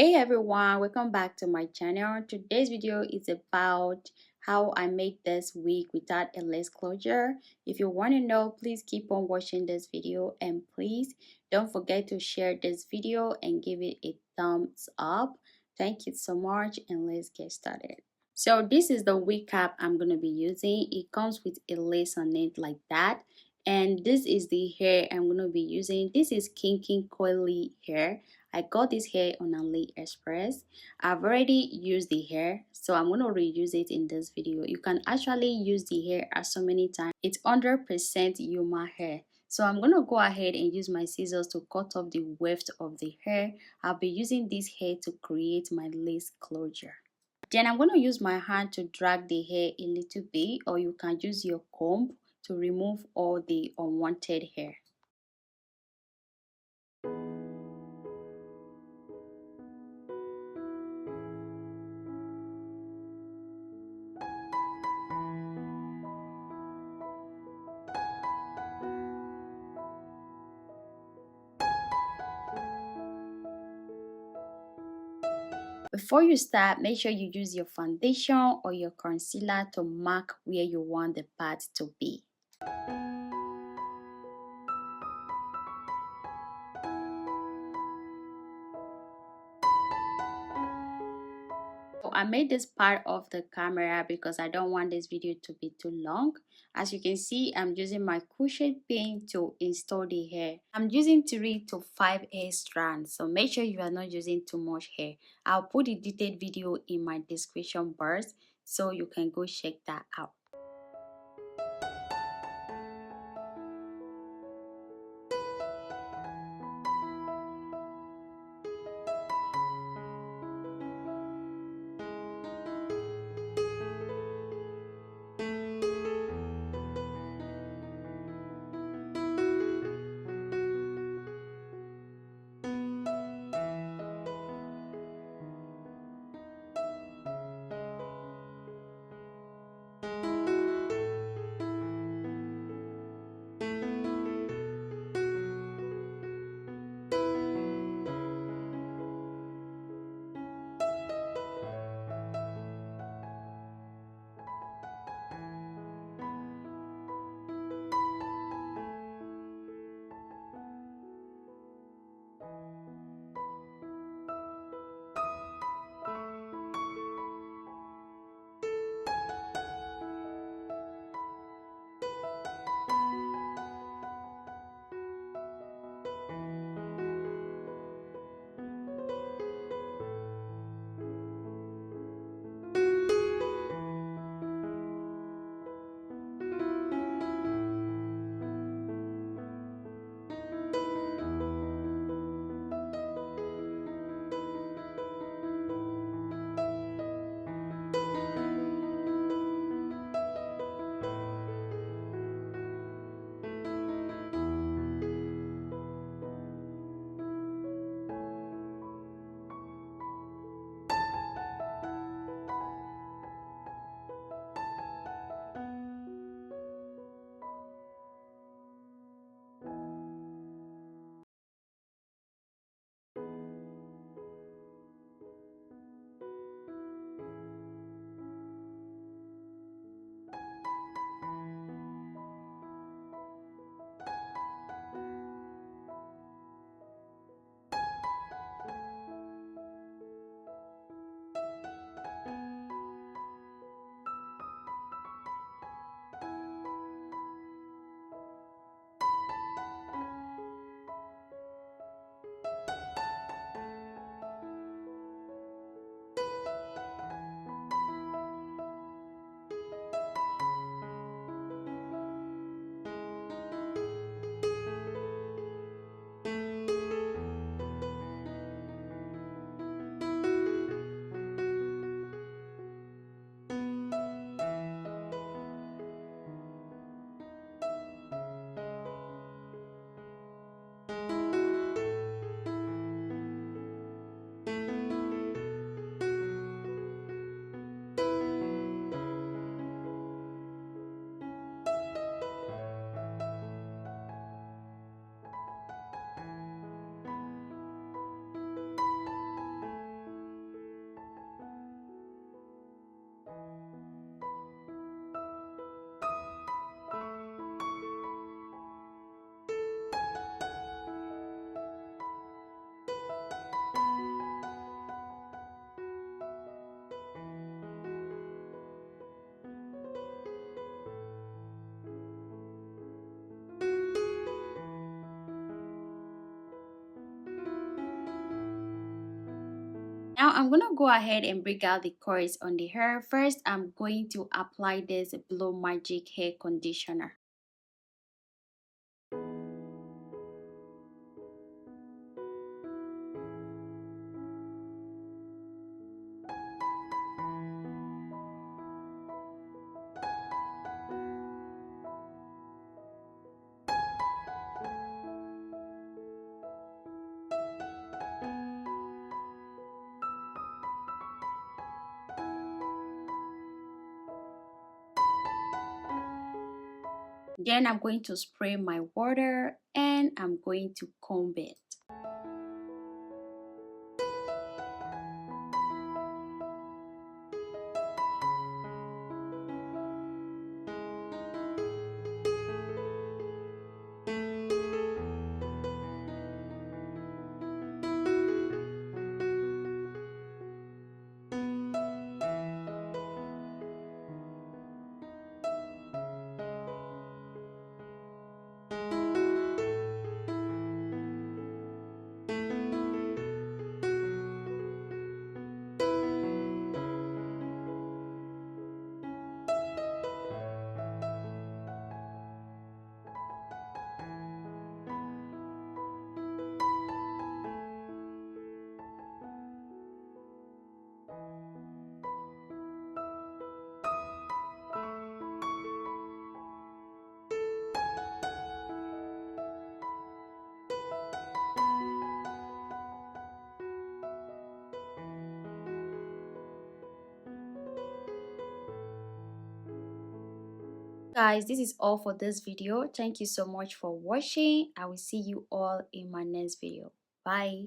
Hey everyone, welcome back to my channel. Today's video is about how I made this wig without a lace closure. If you want to know, please keep on watching this video, and please don't forget to share this video and give it a thumbs up. Thank you so much, and let's get started. So this is the wig cap I'm going to be using. It comes with a lace on it like that, and this is the hair I'm going to be using. This is Kinky coily hair. I got this hair on AliExpress. I've already used the hair, so I'm going to reuse it in this video. You can actually use the hair as so many times. It's 100% human hair. So I'm going to go ahead and use my scissors to cut off the weft of the hair. I'll be using this hair to create my lace closure. Then I'm going to use my hand to drag the hair a little bit, or you can use your comb to remove all the unwanted hair. Before you start, make sure you use your foundation or your concealer to mark where you want the part to be. So I made this part of the camera because I don't want this video to be too long. As you can see, I'm using my crochet pin to install the hair. I'm using 3 to 5 hair strands, so make sure you are not using too much hair. I'll put a detailed video in my description box so you can go check that out. Now I'm gonna go ahead and break out the curls on the hair. First, I'm going to apply this Blue Magic hair conditioner. Then I'm going to spray my water and I'm going to comb it. Guys, this is all for this video. Thank you so much for watching. I will see you all in my next video. Bye.